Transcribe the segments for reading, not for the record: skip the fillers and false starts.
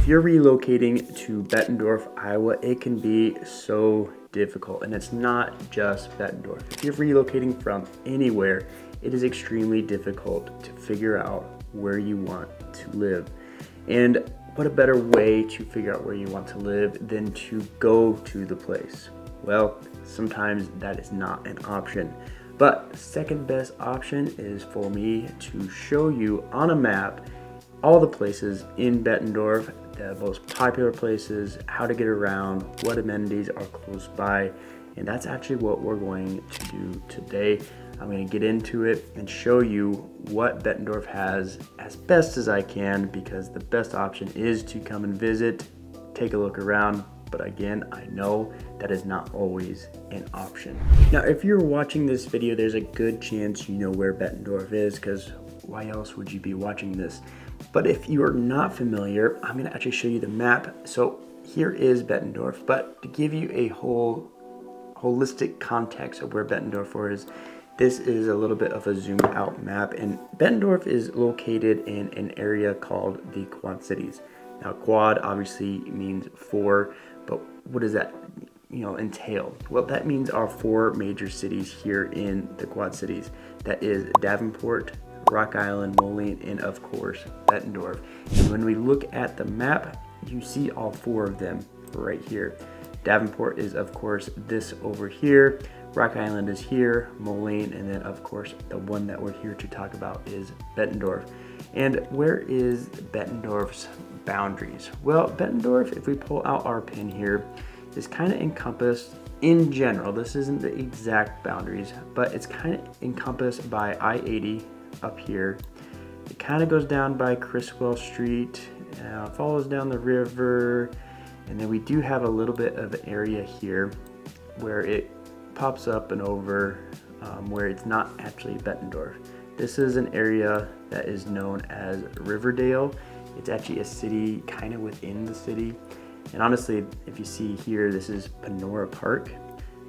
If you're relocating to Bettendorf, Iowa, it can be so difficult, and it's not just Bettendorf. If you're relocating from anywhere, it is extremely difficult to figure out where you want to live. And what a better way to figure out where you want to live than to go to the place? Well, sometimes that is not an option. But the second best option is for me to show you on a map all the places in Bettendorf, the most popular places, how to get around, what amenities are close by, and that's actually what we're going to do today. I'm going to get into it and show you what Bettendorf has as best as I can, because the best option is to come and visit, take a look around. But again, I know that is not always an option. Now, if you're watching this video, there's a good chance you know where Bettendorf is, because why else would you be watching this? But if you are not familiar, I'm going to actually show you the map. So here is Bettendorf, but to give you a holistic context of where Bettendorf is, this is a little bit of a zoomed out map, and Bettendorf is located in an area called the Quad Cities. Now, quad obviously means four, but what does that entail? Well, that means our four major cities here in the Quad Cities. That is Davenport, Rock Island, Moline, and of course Bettendorf. And when we look at the map, you see all four of them right here. Davenport is of course this over here, Rock Island is here, Moline, and then of course the one that we're here to talk about is Bettendorf. And where is Bettendorf's boundaries? Well, Bettendorf, if we pull out our pin here, is kind of encompassed in general. This isn't the exact boundaries, but it's kind of encompassed by I-80 up here. It kind of goes down by Criswell Street, follows down the river, and then we do have a little bit of an area here where it pops up and over where it's not actually Bettendorf. This is an area that is known as Riverdale. It's actually a city kind of within the city. And honestly, if you see here, this is Panora Park.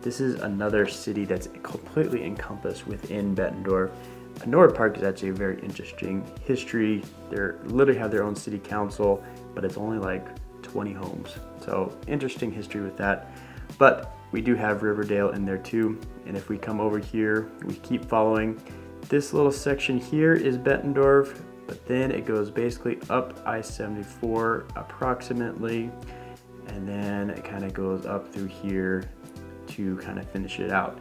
This is another city that's completely encompassed within Bettendorf. Bettendorf Park is actually a very interesting history. They literally have their own city council, but it's only like 20 homes. So interesting history with that. But we do have Riverdale in there too. And if we come over here, we keep following. This little section here is Bettendorf, but then it goes basically up I-74 approximately. And then it kind of goes up through here to kind of finish it out.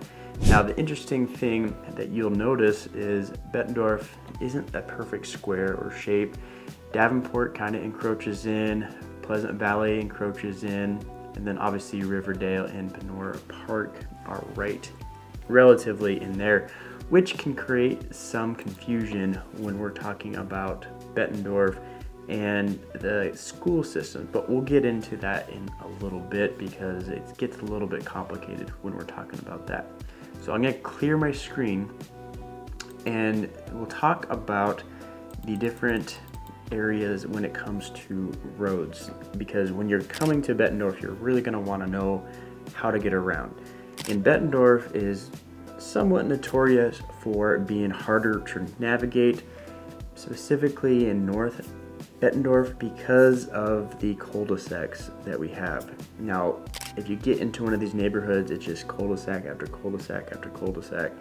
Now, the interesting thing that you'll notice is Bettendorf isn't a perfect square or shape. Davenport kind of encroaches in, Pleasant Valley encroaches in, and then obviously Riverdale and Panora Park are right relatively in there, which can create some confusion when we're talking about Bettendorf and the school system, but we'll get into that in a little bit because it gets a little bit complicated when we're talking about that. So I'm going to clear my screen and we'll talk about the different areas when it comes to roads, because when you're coming to Bettendorf, you're really going to want to know how to get around. And Bettendorf is somewhat notorious for being harder to navigate, specifically in North Bettendorf, because of the cul-de-sacs that we have. Now, if you get into one of these neighborhoods, it's just cul-de-sac after cul-de-sac after cul-de-sac,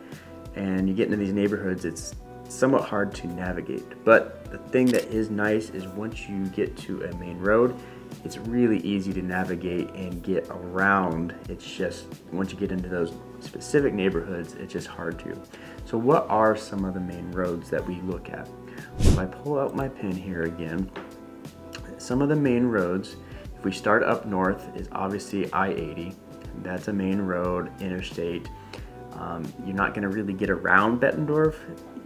and you get into these neighborhoods, it's somewhat hard to navigate. But the thing that is nice is once you get to a main road, it's really easy to navigate and get around. It's just once you get into those specific neighborhoods, it's just hard to. So what are some of the main roads that we look at? If I pull out my pin here again, some of the main roads, if we start up north, is obviously I-80. That's a main road, interstate. You're not going to really get around Bettendorf.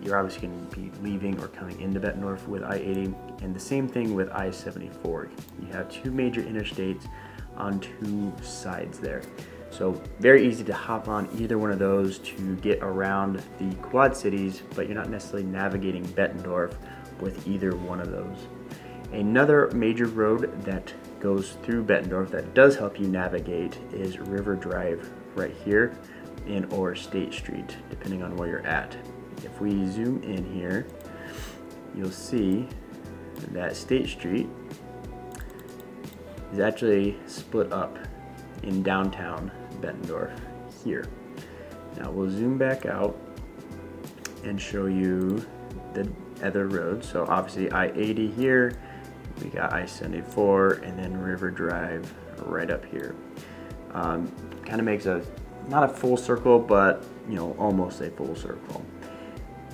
You're obviously going to be leaving or coming into Bettendorf with I-80. And the same thing with I-74. You have two major interstates on two sides there. So very easy to hop on either one of those to get around the Quad Cities, but you're not necessarily navigating Bettendorf with either one of those. Another major road that goes through Bettendorf that does help you navigate is River Drive right here, and or State Street, depending on where you're at. If we zoom in here, you'll see that State Street is actually split up in downtown Bettendorf here. Now we'll zoom back out and show you the other roads. So obviously I-80 here, we got I-74, and then River Drive right up here. Kind of makes not a full circle, but almost a full circle.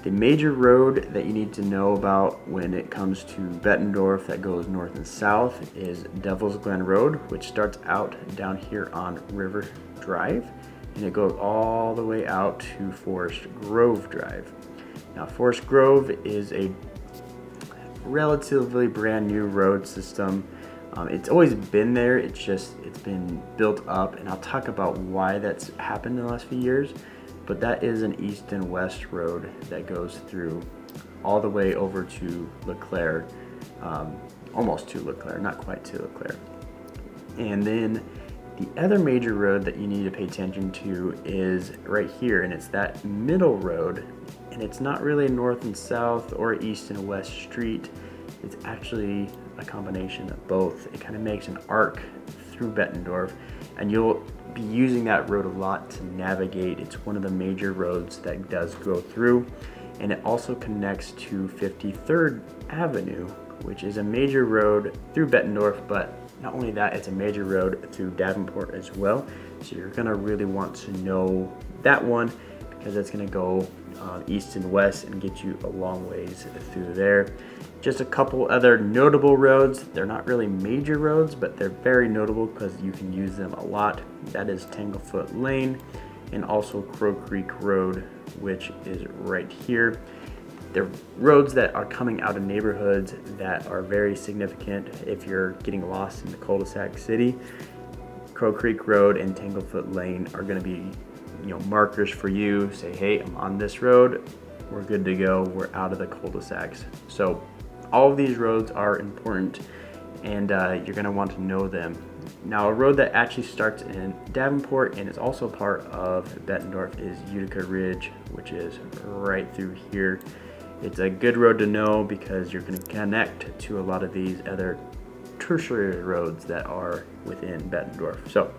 The major road that you need to know about when it comes to Bettendorf that goes north and south is Devil's Glen Road, which starts out down here on River Drive, and it goes all the way out to Forest Grove Drive. Now, Forest Grove is a relatively brand new road system. It's always been there, it's been built up, and I'll talk about why that's happened in the last few years. But that is an east and west road that goes through all the way over to Leclerc, almost to Leclerc, not quite to Leclerc. And then the other major road that you need to pay attention to is right here, and it's that middle road, and it's not really north and south or east and west street. It's actually a combination of both. It kind of makes an arc through Bettendorf, and you'll be using that road a lot to navigate. It's one of the major roads that does go through, and it also connects to 53rd Avenue, which is a major road through Bettendorf, but not only that, it's a major road through Davenport as well. So you're gonna really want to know that one because it's gonna go east and west and get you a long ways through there. Just a couple other notable roads. They're not really major roads, but they're very notable because you can use them a lot. That is Tanglefoot Lane and also Crow Creek Road, which is right here. They're roads that are coming out of neighborhoods that are very significant if you're getting lost in the cul-de-sac city. Crow Creek Road and Tanglefoot Lane are going to be markers for you. Say, hey, I'm on this road, we're good to go, we're out of the cul-de-sacs. So all of these roads are important, and you're going to want to know them. Now, a road that actually starts in Davenport and is also part of Bettendorf is Utica Ridge, which is right through here. It's a good road to know because you're going to connect to a lot of these other tertiary roads that are within Bettendorf. So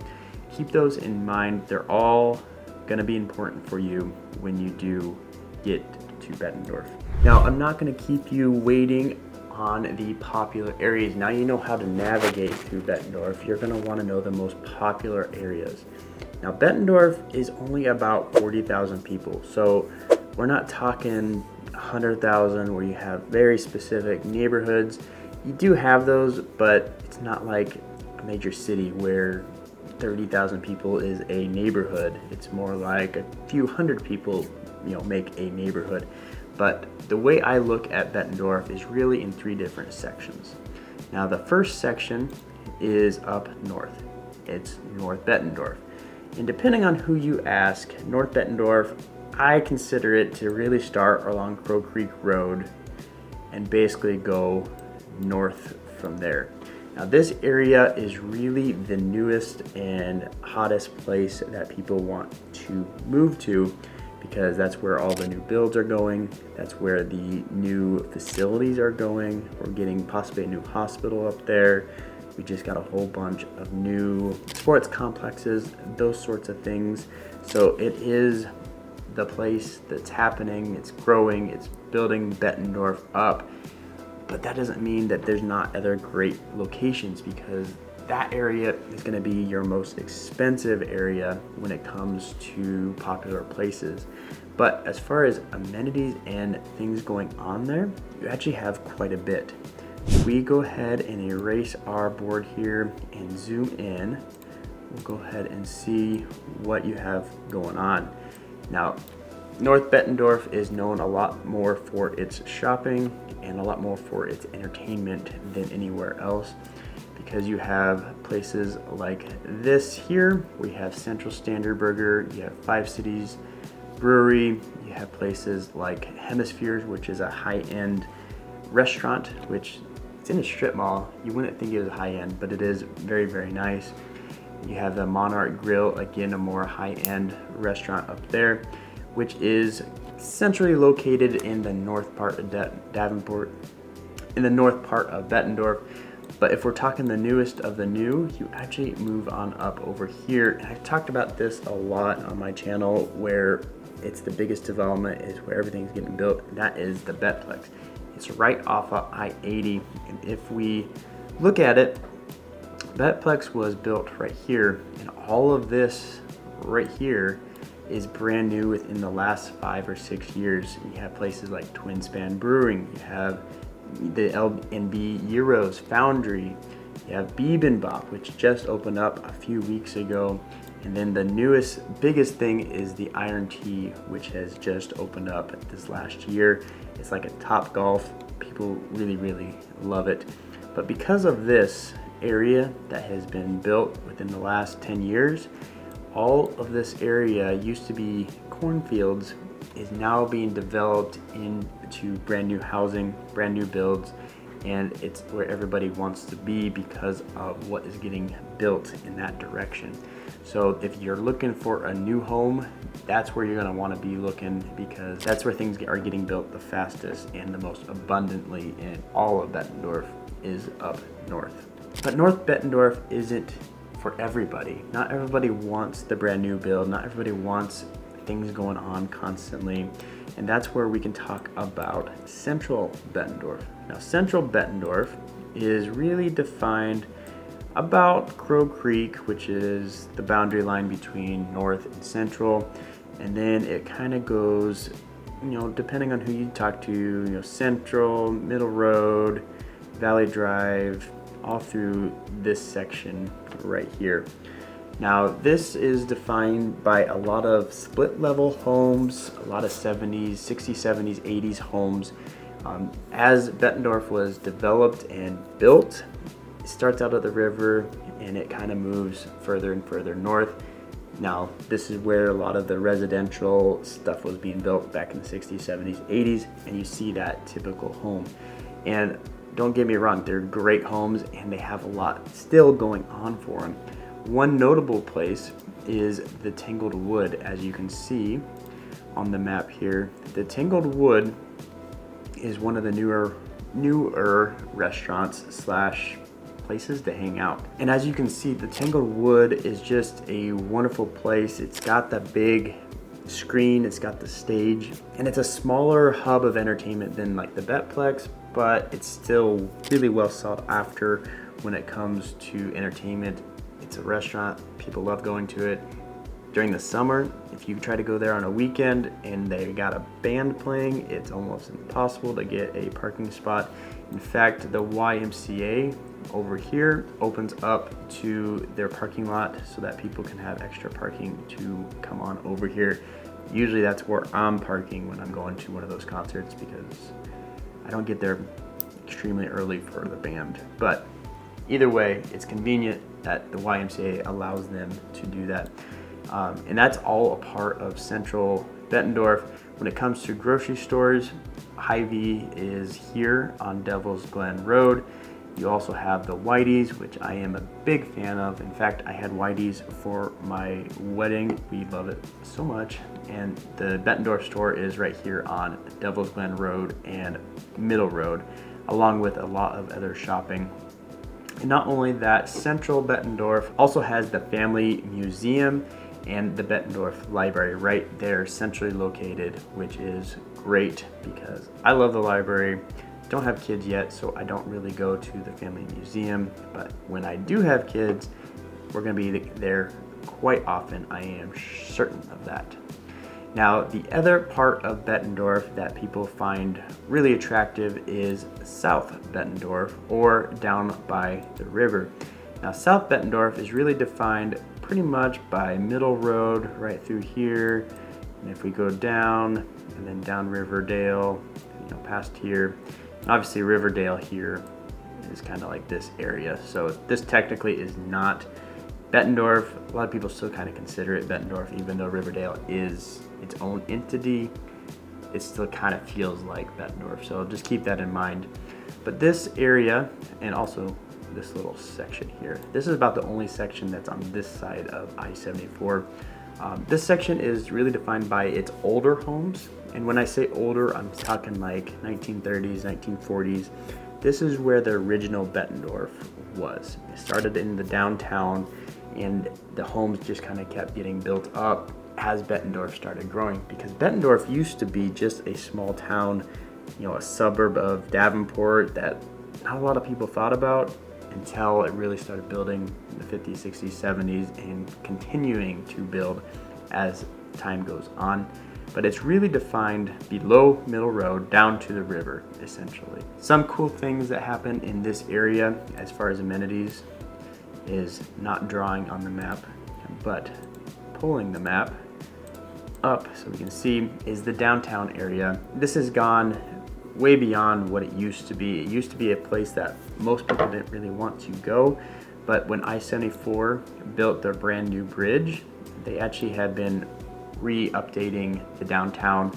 keep those in mind. They're all going to be important for you when you do get to Bettendorf. Now, I'm not going to keep you waiting on the popular areas. Now you know how to navigate through Bettendorf. You're going to want to know the most popular areas. Now, Bettendorf is only about 40,000 people, so we're not talking 100,000 where you have very specific neighborhoods. You do have those, but it's not like a major city where 30,000 people is a neighborhood. It's more like a few hundred people, make a neighborhood. But the way I look at Bettendorf is really in three different sections. Now, the first section is up north. It's North Bettendorf. And depending on who you ask, North Bettendorf, I consider it to really start along Crow Creek Road and basically go north from there. Now, this area is really the newest and hottest place that people want to move to because that's where all the new builds are going. That's where the new facilities are going. We're getting possibly a new hospital up there. We just got a whole bunch of new sports complexes, those sorts of things. So it is the place that's happening, it's growing, it's building Bettendorf up. But that doesn't mean that there's not other great locations, because that area is going to be your most expensive area when it comes to popular places. But as far as amenities and things going on there, you actually have quite a bit. If we go ahead and erase our board here and zoom in, we'll go ahead and see what you have going on. Now, North Bettendorf is known a lot more for its shopping and a lot more for its entertainment than anywhere else, because you have places like this here. We have Central Standard Burger, you have Five Cities Brewery, you have places like Hemispheres, which is a high-end restaurant, which it's in a strip mall. You wouldn't think it was high-end, but it is very, very nice. You have the Monarch Grill, again, a more high-end restaurant up there, which is centrally located in the north part of Davenport, in the north part of Bettendorf. But if we're talking the newest of the new, you actually move on up over here. And I've talked about this a lot on my channel, where it's the biggest development is where everything's getting built, and that is the Bettplex. It's right off of I-80, and if we look at it, Bettplex was built right here, and all of this right here is brand new within the last 5 or 6 years. You have places like Twin Span Brewing, you have the L&B Euros Foundry, you have Bettendorf, which just opened up a few weeks ago, and then the newest, biggest thing is the Iron T, which has just opened up this last year. It's like a Top Golf. People really, really love it. But because of this area that has been built within the last 10 years, all of this area used to be cornfields is now being developed into brand new housing, brand new builds, and it's where everybody wants to be because of what is getting built in that direction. So if you're looking for a new home, that's where you're going to want to be looking, because that's where things are getting built the fastest and the most abundantly in all of Bettendorf is up north. But North Bettendorf isn't for everybody. Not everybody wants the brand new build. Not everybody wants things going on constantly. And that's where we can talk about Central Bettendorf. Now, Central Bettendorf is really defined about Crow Creek, which is the boundary line between North and Central. And then it kind of goes, depending on who you talk to, Central, Middle Road, Valley Drive, all through this section right here. Now, this is defined by a lot of split level homes, a lot of 70s, 60s, 70s, 80s homes. As Bettendorf was developed and built, it starts out at the river and it kind of moves further and further north. Now, this is where a lot of the residential stuff was being built back in the 60s, 70s, 80s, and you see that typical home. And don't get me wrong, they're great homes and they have a lot still going on for them. One notable place is the Tangled Wood. As you can see on the map here, the Tangled Wood is one of the newer restaurants slash places to hang out. And as you can see, the Tangled Wood is just a wonderful place. It's got the big screen, it's got the stage, and it's a smaller hub of entertainment than like the Bettplex, but it's still really well sought after when it comes to entertainment. It's a restaurant, people love going to it. During the summer, if you try to go there on a weekend and they got a band playing, it's almost impossible to get a parking spot. In fact, the YMCA over here opens up to their parking lot so that people can have extra parking to come on over here. Usually that's where I'm parking when I'm going to one of those concerts, because I don't get there extremely early for the band. But either way, it's convenient that the YMCA allows them to do that. And that's all a part of Central Bettendorf. When it comes to grocery stores, Hy-Vee is here on Devil's Glen Road. You also have the Whitey's, which I am a big fan of. In fact, I had Whitey's for my wedding. We love it so much. And the Bettendorf store is right here on Devil's Glen Road and Middle Road, along with a lot of other shopping. And not only that, Central Bettendorf also has the Family Museum and the Bettendorf Library right there, centrally located, which is great because I love the library. Don't have kids yet, so I don't really go to the Family Museum, but when I do have kids, we're gonna be there quite often. I am certain of that. Now, the other part of Bettendorf that people find really attractive is South Bettendorf, or down by the river. Now, South Bettendorf is really defined pretty much by Middle Road right through here. And if we go down and then down Riverdale, past here, obviously Riverdale here is kind of like this area. So this technically is not Bettendorf. A lot of people still kind of consider it Bettendorf, even though Riverdale is its own entity. It still kind of feels like Bettendorf, so just keep that in mind. But this area, and also this little section here, this is about the only section that's on this side of I-74. This section is really defined by its older homes, and when I say older, I'm talking like 1930s, 1940s. this is where the original Bettendorf was. It started in the downtown, and the homes just kind of kept getting built up as Bettendorf started growing, because Bettendorf used to be just a small town, a suburb of Davenport that not a lot of people thought about until it really started building in the 50s, 60s, 70s, and continuing to build as time goes on. But it's really defined below Middle Road down to the river, essentially. Some cool things that happen in this area as far as amenities is not drawing on the map, but pulling the map up so we can see is the downtown area. This has gone way beyond what it used to be. It used to be a place that most people didn't really want to go, but when I-74 built their brand new bridge, they actually had been re-updating the downtown,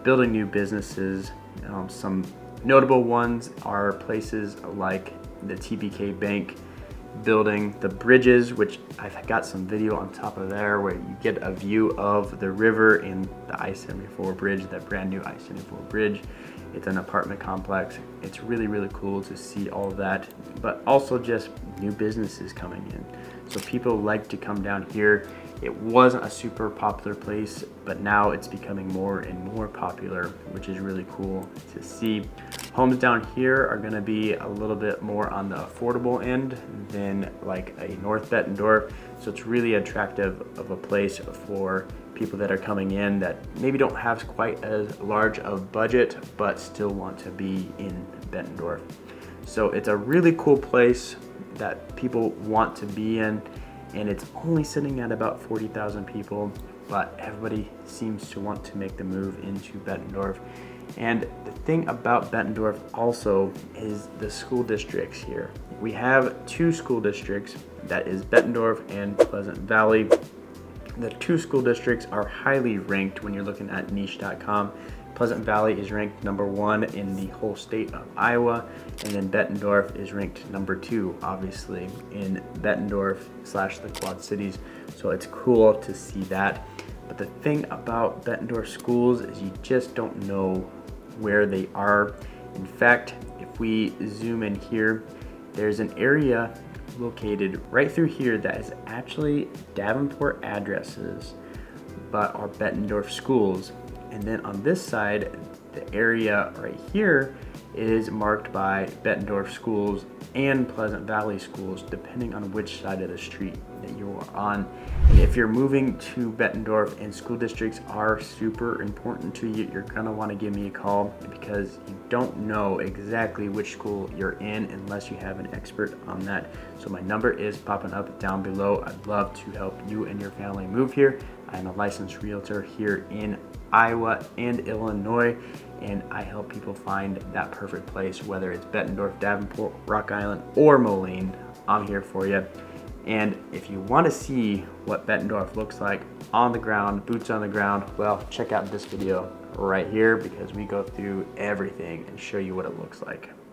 building new businesses. Some notable ones are places like the TBK Bank building, the bridges, which I've got some video on top of there where you get a view of the river and the I-74 bridge, that brand new I-74 bridge. It's an apartment complex. It's really, really cool to see all of that, but also just new businesses coming in. So people like to come down here. It wasn't a super popular place, but now it's becoming more and more popular, which is really cool to see. Homes down here are gonna be a little bit more on the affordable end than like a North Bettendorf. So it's really attractive of a place for people that are coming in that maybe don't have quite as large of budget, but still want to be in Bettendorf. So it's a really cool place that people want to be in, and it's only sitting at about 40,000 people, but everybody seems to want to make the move into Bettendorf. And the thing about Bettendorf also is the school districts here. We have two school districts, that is Bettendorf and Pleasant Valley. The two school districts are highly ranked when you're looking at niche.com. Pleasant Valley is ranked #1 in the whole state of Iowa, and then Bettendorf is ranked #2, obviously, in Bettendorf / the Quad Cities. So it's cool to see that. But the thing about Bettendorf schools is you just don't know where they are. In fact, if we zoom in here, there's an area located right through here that is actually Davenport addresses, but are Bettendorf schools. And then on this side, the area right here is marked by Bettendorf schools and Pleasant Valley schools, depending on which side of the street that you are on. And if you're moving to Bettendorf and school districts are super important to you, you're gonna wanna give me a call, because you don't know exactly which school you're in unless you have an expert on that. So my number is popping up down below. I'd love to help you and your family move here. I'm a licensed realtor here in Iowa and Illinois, and I help people find that perfect place, whether it's Bettendorf, Davenport, Rock Island, or Moline. I'm here for you. And if you want to see what Bettendorf looks like on the ground, boots on the ground, well, check out this video right here, because we go through everything and show you what it looks like.